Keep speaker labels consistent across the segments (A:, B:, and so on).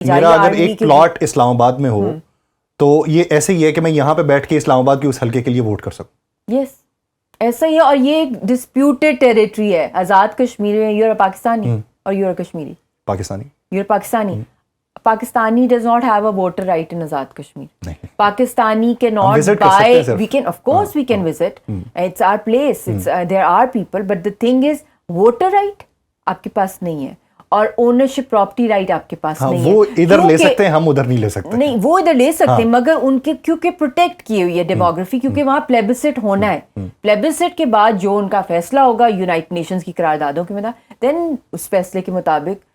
A: میرا اگر ایک پلاٹ اسلام آباد میں ہو تو یہ ایسے ہی ہے کہ میں یہاں پہ بیٹھ کے اسلام آباد کے اس حلقے کے لیے ووٹ کر سکوں.
B: یس ایسا ہی ہے. اور یہ ایک ڈسپیوٹیڈ ٹیریٹری ہے. آزاد کشمیر میں یو آر پاکستانی اور you are Kashmiri.
A: Pakistani.
B: You are Pakistani. Pakistani does not have a voter right in Azad Kashmir. Pakistani cannot buy. We can, of course, we can visit. It's our place. It's there are people, but the thing is, voter right آپ کے پاس نہیں ہے اور ownership property right آپ کے پاس نہیں ہے.
A: وہ ادھر لے سکتے ہیں, ہم ادھر نہیں لے سکتے.
B: نہیں, وہ ادھر لے سکتے ہیں مگر ان کے کیونکہ پروٹیکٹ کی ہوئی ہے ڈیموگرافی, کیونکہ وہاں پلیبسٹ ہونا ہے. پلیبسٹ کے بعد جو ان کا فیصلہ ہوگا یونائٹڈ نیشنز کی قراردادوں کے مطابق, دین اس فیصلے کے مطابق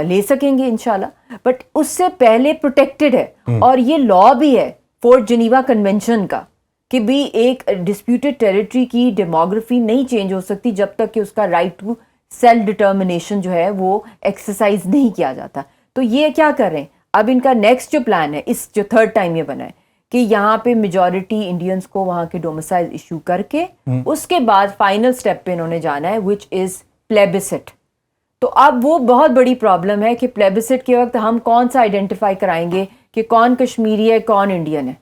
B: لے سکیں گے انشاءاللہ. بٹ اس سے پہلے پروٹیکٹڈ ہے. اور یہ لا بھی ہے فورتھ جنیوا کنونشن کا کہ بھی ایک ڈسپیوٹیڈ ٹیریٹری کی ڈیموگرافی نہیں چینج ہو سکتی جب تک کہ اس کا رائٹ ٹو سیلف ڈٹرمنیشن جو ہے وہ ایکسرسائز نہیں کیا جاتا. تو یہ کیا کر رہے ہیں اب, ان کا نیکسٹ جو پلان ہے, اس جو تھرڈ ٹائم یہ بنا ہے کہ یہاں پہ میجورٹی انڈینس کو وہاں کے ڈومیسائل ایشو کر کے اس کے بعد فائنل سٹیپ پہ انہوں نے جانا ہے وچ از پلیبسٹ. تو اب وہ بہت بڑی پرابلم ہے کہ پلیبسٹ کے وقت ہم کون سا آئیڈینٹیفائی کرائیں گے کہ کون کشمیری ہے کون انڈین ہے.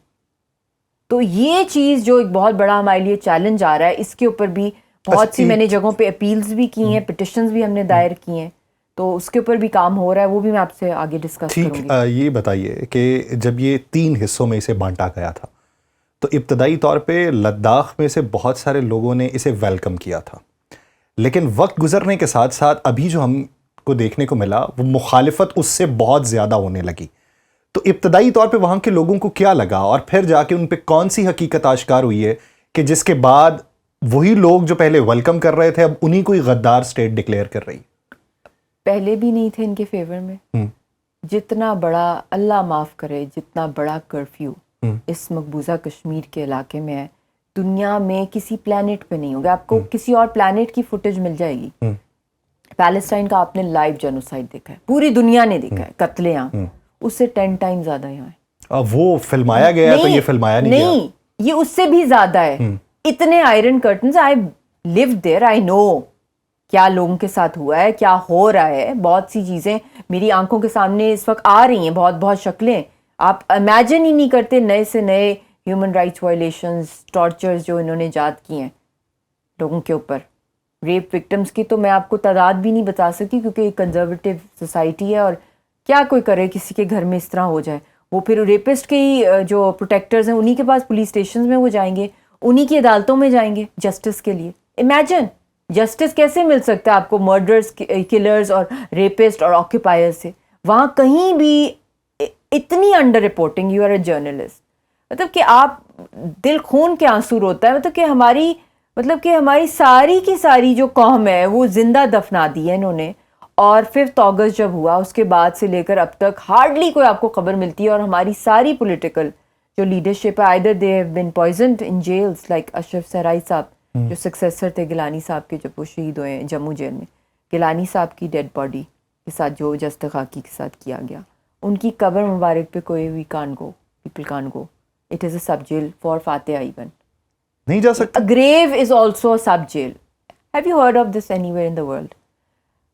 B: تو یہ چیز جو ایک بہت بڑا ہمارے لیے چیلنج آ رہا ہے, اس کے اوپر بھی بہت سی میں نے جگہوں پہ اپیلز بھی کی ہیں, پٹیشنز بھی ہم نے دائر کی ہیں, تو اس کے اوپر بھی کام ہو رہا ہے, وہ بھی میں آپ سے آگے ڈسکس کروں گی.
A: ٹھیک, یہ بتائیے کہ جب یہ 3 حصوں میں اسے بانٹا گیا تھا تو ابتدائی طور پہ لداخ میں سے بہت سارے لوگوں نے اسے ویلکم کیا تھا, لیکن وقت گزرنے کے ساتھ ساتھ ابھی جو ہم کو دیکھنے کو ملا وہ مخالفت اس سے بہت زیادہ ہونے لگی. تو ابتدائی طور پہ وہاں کے لوگوں کو کیا لگا اور پھر جا کے ان پہ کون سی حقیقت آشکار ہوئی ہے کہ جس کے بعد وہی لوگ جو پہلے ویلکم کر رہے تھے اب انہی کو ہی غدار سٹیٹ ڈکلیئر کر رہی؟
B: پہلے بھی نہیں تھے ان کے فیور میں. جتنا بڑا, اللہ معاف کرے, جتنا بڑا کرفیو اس مقبوضہ کشمیر کے علاقے میں ہے, دنیا میں کسی پلانٹ پہ نہیں ہوگا. آپ کو کسی اور پلانٹ کی فوٹیج مل جائے گی. پیلسٹائن کا آپ نے لائیو جینوسائیڈ دیکھا ہے, پوری دنیا نے دیکھا ہے, قتل عام, اس سے 10 ٹائم زیادہ یہاں ہے.
A: وہ فلمایا گیا ہے تو یہ فلمایا نہیں گیا.
B: نہیں, یہ اس سے بھی زیادہ ہے. اتنے آئرن کرٹنز, آئی لیو دیر, آئی نو کیا لوگوں کے ساتھ ہوا ہے, کیا ہو رہا ہے. بہت سی چیزیں میری آنکھوں کے سامنے اس وقت آ رہی ہیں, بہت بہت شکلیں آپ امیجن ہی نہیں کرتے. نئے سے نئے ہیومن رائٹس وائلیشنز, ٹارچرز جو انہوں نے ایجاد کی ہیں لوگوں کے اوپر, ریپ وکٹمس کی تو میں آپ کو تعداد بھی نہیں بتا سکتی کیونکہ ایک کنزرویٹو سوسائٹی ہے, اور کیا کوئی کرے کسی کے گھر میں اس طرح ہو جائے. وہ پھر ریپسٹ کے ہی جو پروٹیکٹرز ہیں انہی کے پاس پولیس اسٹیشنز میں وہ جائیں گے, انہی کی عدالتوں میں جائیں گے جسٹس کے لیے. امیجن جسٹس کیسے مل سکتا ہے آپ کو مرڈرز, کلرز اور ریپسٹ اور آکوپائر سے. وہاں کہیں بھی اتنی under reporting. You are a journalist, مطلب کہ آپ دل خون کے آنسو روتا ہے. مطلب کہ ہماری ساری کی ساری جو قوم ہے وہ زندہ دفنا دی ہے انہوں نے. اور 5 اگست جب ہوا اس کے بعد سے لے کر اب تک ہارڈلی کوئی آپ کو خبر ملتی ہے. اور ہماری ساری پولیٹیکل جو لیڈرشپ ہے, either they have been poisoned in jails like Ashraf Sehrai sahib جو سکسیسر تھے گیلانی صاحب کے جب وہ شہید ہوئے ہیں جموں جیل میں. گیلانی صاحب کی ڈیڈ باڈی کے ساتھ جو جسٹ خاکی کے ساتھ کیا گیا, ان کی قبر مبارک پہ کوئی بھی کان go, people can go. It is a sub jail for فاتحہ ایون. نہیں جا سکتا. A grave is also a sub jail. Have you heard of this anywhere in the world?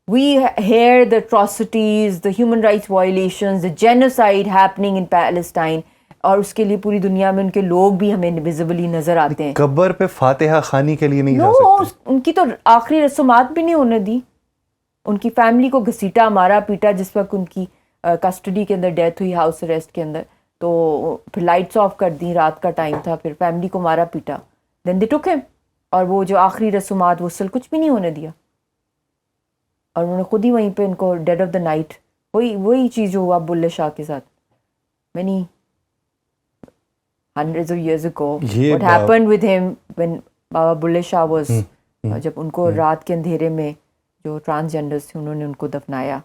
B: We hear the atrocities, the human rights violations, the genocide happening in Palestine. اور اس کے لیے پوری دنیا میں ان کے لوگ بھی ہمیں ویزیبلی نظر آتے ہیں.
A: قبر پہ فاتحہ خوانی کے لیے نہیں جا سکتے.
B: ان کی تو آخری رسومات بھی نہیں ہونے دی. ان کی فیملی کو گھسیٹا, مارا پیٹا. جس وقت ان کی کسٹڈی کے اندر ڈیتھ ہوئی ہاؤس اریسٹ کے اندر, تو پھر لائٹس آف کر دی, رات کا ٹائم تھا, پھر فیملی کو مارا پیٹا. دین دے ٹک ہم, اور وہ جو آخری رسومات وصل کچھ بھی نہیں ہونے دیا. اور انہوں نے خود ہی وہیں پہ ان کو ڈیڈ آف دا نائٹ, وہی چیز جو ہوا بلے شاہ کے ساتھ many hundreds of years ago. What happened with him when بابا بلے شاہ was, جب ان کو رات کے اندھیرے میں جو ٹرانسجینڈرز تھے انہوں نے ان کو دفنایا,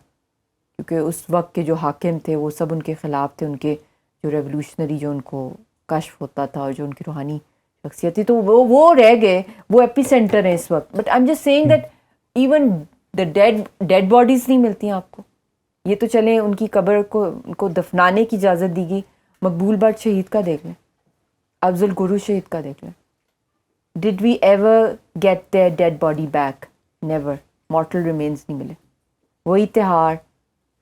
B: کیونکہ اس وقت کے جو حاکم تھے وہ سب ان کے خلاف تھے. ان کے جو ریولوشنری جو ان کو کشف ہوتا تھا اور جو ان کی روحانی شخصیت تھی, تو وہ رہ گئے, وہ ایپی سینٹر ہے اس وقت. But I'm just seeing that even the dead bodies نہیں ملتی ہیں آپ کو. یہ تو چلیں ان کی قبر کو دفنانے کی اجازت دی گئی. مقبول بٹ شہید کا دیکھ لیں, افضل گرو شہید کا دیکھ لیں. Did we ever get their dead body back? Never. Mortal remains نہیں ملے. وہی تہار,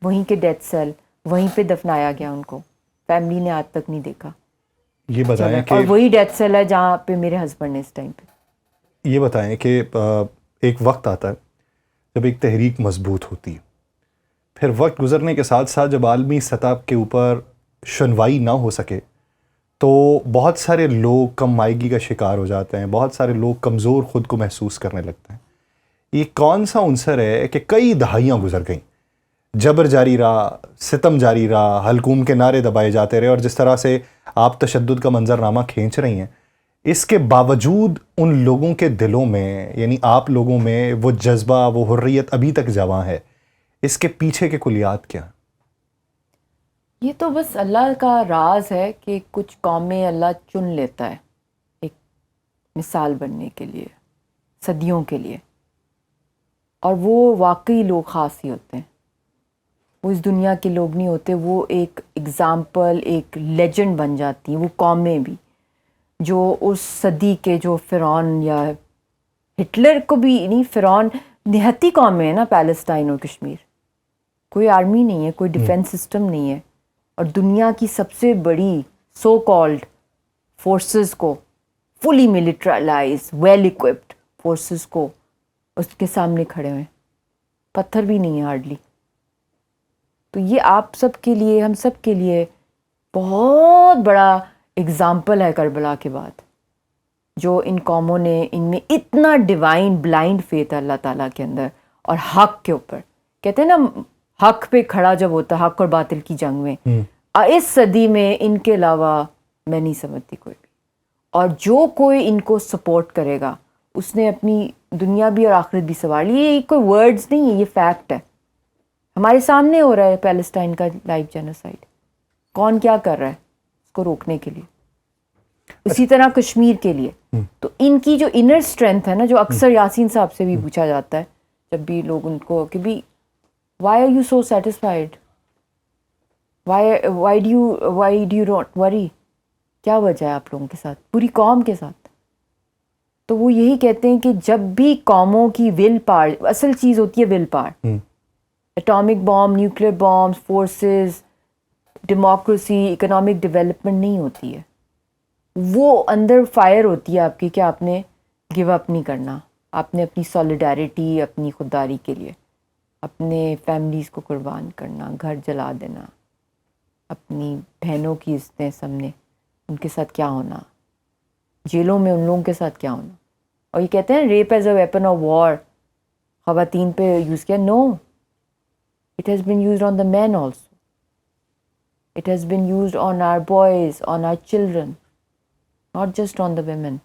B: وہیں کے ڈیتھ سیل, وہیں پہ دفنایا گیا ان کو, فیملی نے آج تک نہیں دیکھا.
A: یہ بتائیں کہ
B: اور وہی ڈیتھ سیل ہے جہاں پہ میرے ہسبینڈ نے اس ٹائم پہ.
A: یہ بتائیں کہ ایک وقت آتا ہے جب ایک تحریک مضبوط ہوتی ہے, پھر وقت گزرنے کے ساتھ ساتھ جب عالمی سطح کے اوپر شنوائی نہ ہو سکے تو بہت سارے لوگ کم مائگی کا شکار ہو جاتے ہیں, بہت سارے لوگ کمزور خود کو محسوس کرنے لگتے ہیں. یہ کون سا عنصر ہے کہ کئی دہائیاں گزر گئیں, جبر جاری رہا, ستم جاری رہا, حلقوم کے نعرے دبائے جاتے رہے, اور جس طرح سے آپ تشدد کا منظرنامہ کھینچ رہی ہیں, اس کے باوجود ان لوگوں کے دلوں میں, یعنی آپ لوگوں میں وہ جذبہ, وہ حریت ابھی تک جواں ہے. اس کے پیچھے کے کلیات کیا ہیں؟
B: یہ تو بس اللہ کا راز ہے کہ کچھ قومیں اللہ چن لیتا ہے ایک مثال بننے کے لیے, صدیوں کے لیے, اور وہ واقعی لوگ خاص ہی ہوتے ہیں. وہ اس دنیا کے لوگ نہیں ہوتے, وہ ایک اگزامپل, ایک لیجنڈ بن جاتی ہیں وہ قومیں بھی, جو اس صدی کے جو فرعون یا ہٹلر کو بھی نہیں, فرعون نہتی قومیں ہیں نا, پیلسٹائن اور کشمیر. کوئی آرمی نہیں ہے, کوئی ڈیفنس سسٹم نہیں ہے, اور دنیا کی سب سے بڑی سو کالڈ فورسز کو, فلی ملٹرلائز ویل اکوپڈ فورسز کو اس کے سامنے کھڑے ہوئے, پتھر بھی نہیں ہے ہارڈلی. تو یہ آپ سب کے لیے, ہم سب کے لیے بہت بڑا اگزامپل ہے کربلا کے بعد, جو ان قوموں نے, ان میں اتنا ڈیوائن بلائنڈ فیتھ ہے اللہ تعالیٰ کے اندر اور حق کے اوپر. کہتے ہیں نا حق پہ کھڑا جب ہوتا ہے, حق اور باطل کی جنگ میں, اس صدی میں ان کے علاوہ میں نہیں سمجھتی کوئی بھی. اور جو کوئی ان کو سپورٹ کرے گا اس نے اپنی دنیا بھی اور آخرت بھی سنوار لی. یہ کوئی ورڈز نہیں ہے, یہ فیکٹ ہے. ہمارے سامنے ہو رہا ہے پیلسٹائن کا لائیو جینوسائیڈ. کون کیا کر رہا ہے اس کو روکنے کے لیے؟ اسی طرح کشمیر کے لیے. تو ان کی جو انر اسٹرینتھ ہے نا, جو اکثر یاسین صاحب سے بھی پوچھا جاتا ہے جب بھی لوگ ان کو کہ بھی why are you so satisfied, why do you not worry, کیا وجہ ہے آپ لوگوں کے ساتھ, پوری قوم کے ساتھ؟ تو وہ یہی کہتے ہیں کہ جب بھی قوموں کی ول پاور, اصل چیز ہوتی ہے will power, atomic bomb, nuclear bombs, forces, democracy, economic development نہیں ہوتی ہے. وہ اندر فائر ہوتی ہے آپ کی کہ آپ نے گیو اپ نہیں کرنا, آپ نے اپنی سولیڈیرٹی, اپنی خودداری کے لیے اپنے فیملیز کو قربان کرنا, گھر جلا دینا, اپنی بہنوں کی عزتیں سامنے, ان کے ساتھ کیا ہونا, جیلوں میں ان لوگوں کے ساتھ کیا ہونا. اور یہ کہتے ہیں rape as a weapon of war خواتین پہ یوز کیا. نو, it has been used on the men also. It has been used on our boys, on our children, not just on the women.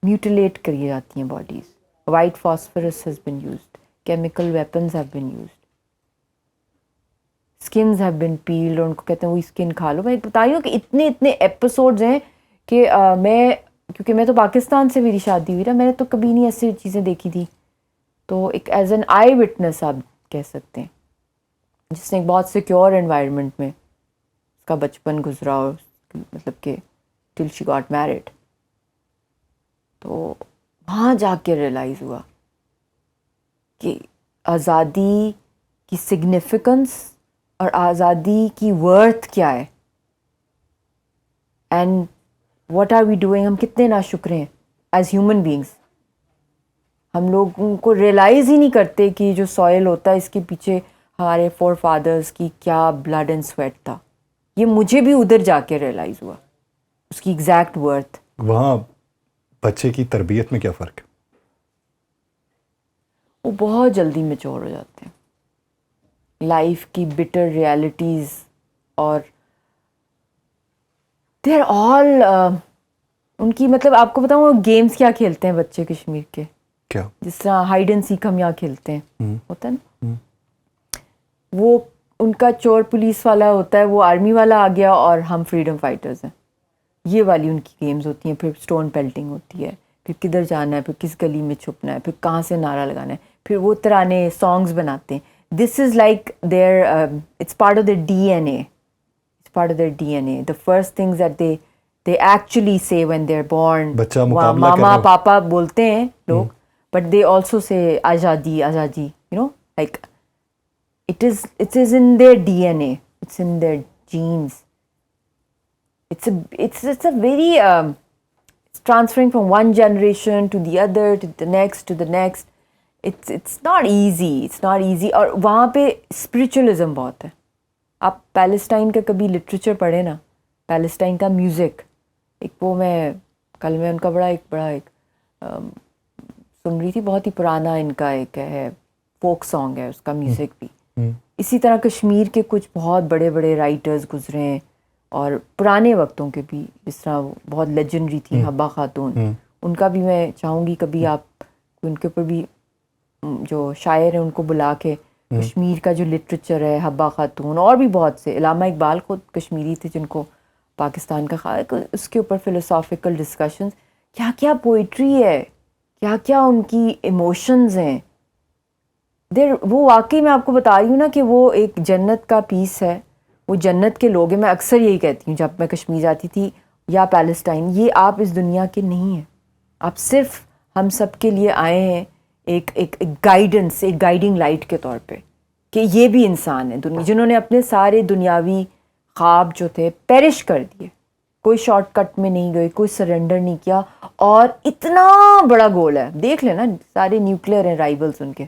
B: Mutilate کری جاتی ہیں bodies. White phosphorus has been used. Chemical weapons have been used. Skins have been peeled, اور ان کو کہتے ہیں وہی skin کھا لو. میں بتائیوں کہ اتنے ایپیسوڈز ہیں کہ کیونکہ میں تو پاکستان سے میری شادی ہوئی نا, میں نے تو کبھی نہیں ایسی چیزیں دیکھی تھی. تو ایک ایز این آئی وٹنس آپ کہہ سکتے ہیں, جس نے ایک بہت سیکیور انوائرمنٹ میں اس کا بچپن گزرا, اور مطلب کہ ٹل شی گاٹ میرڈ. تو وہاں جا کے ریئلائز ہوا کہ آزادی کی سگنیفیکنس اور آزادی کی ورتھ کیا ہے, and what are we doing. ہم کتنے ناشکر ہیں ایز ہیومن بینگس. ہم لوگوں کو ریئلائز ہی نہیں کرتے کہ جو سوئل ہوتا ہے اس کے پیچھے ہمارے فور فادرز کی کیا بلڈ اینڈ سویٹ تھا. یہ مجھے بھی ادھر جا کے ریئلائز ہوا اس کی ایگزیکٹ ورتھ.
A: وہاں بچے کی تربیت میں کیا فرق ہے؟
B: وہ بہت جلدی میچور ہو جاتے ہیں لائف کی بٹر ریالٹیز, اور دے آر آل ان کی, مطلب آپ کو بتاؤں وہ گیمز کیا کھیلتے ہیں بچے کشمیر کے,
A: کیا
B: جس طرح ہائیڈ اینڈ سیک ہم یہاں کھیلتے ہیں, ہوتا ہے نا, وہ ان کا چور پولیس والا ہوتا ہے, وہ آرمی والا آ گیا, اور ہم فریڈم فائٹرز ہیں. یہ والی ان کی گیمز ہوتی ہیں. پھر اسٹون پیلٹنگ ہوتی ہے, پھر کدھر جانا ہے, پھر کس گلی میں چھپنا ہے, پھر کہاں سے نعرہ لگانا ہے, پھر وہ ترانے سانگز بناتے ہیں. This is like their, it's part of their D N A, it's part of their D N A. The first things that they actually say when they're born, mama papa بولتے ہیں لوگ, but they also say آزادی, you know, like it is in their DNA, it's in their genes. It's a very it's transferring from one generation to the other, to the next. It's not easy. اور وہاں پہ اسپریچولزم بہت ہے. آپ Palestine کا کبھی literature پڑھیں نا, پیلسٹائن کا میوزک, ایک وہ میں کل میں ان کا بڑا ایک سن رہی تھی, بہت ہی پرانا ان کا ایک ہے فوک سانگ ہے, اس کا میوزک بھی. اسی طرح کشمیر کے کچھ بہت بڑے بڑے رائٹرز گزرے ہیں, اور پرانے وقتوں کے بھی, جس طرح بہت لیجنڈری تھی حبہ خاتون, ان کا بھی میں چاہوں گی کبھی آپ ان کے اوپر بھی جو شاعر ہیں ان کو بلا کے کشمیر کا جو لٹریچر ہے, حبہ خاتون اور بھی بہت سے, علامہ اقبال خود کشمیری تھے جن کو پاکستان کا اس کے اوپر فلوسافیکل ڈسکشنز, کیا کیا پوئٹری ہے, کیا کیا ان کی ایموشنز ہیں. وہ واقعی میں آپ کو بتا رہی ہوں نا کہ وہ ایک جنت کا پیس ہے, وہ جنت کے لوگ ہیں. میں اکثر یہی کہتی ہوں جب میں کشمیر جاتی تھی یا پیلسٹائن, یہ آپ اس دنیا کے نہیں ہیں, آپ صرف ہم سب کے لیے آئے ہیں ایک گائیڈنس, ایک گائیڈنگ لائٹ کے طور پہ, کہ یہ بھی انسان ہے دنیا, جنہوں نے اپنے سارے دنیاوی خواب جو تھے پیرش کر دیے, کوئی شارٹ کٹ میں نہیں گئے, کوئی سرنڈر نہیں کیا, اور اتنا بڑا گول ہے. دیکھ لینا سارے نیوکلیئر ہیں رائیولز ان کے,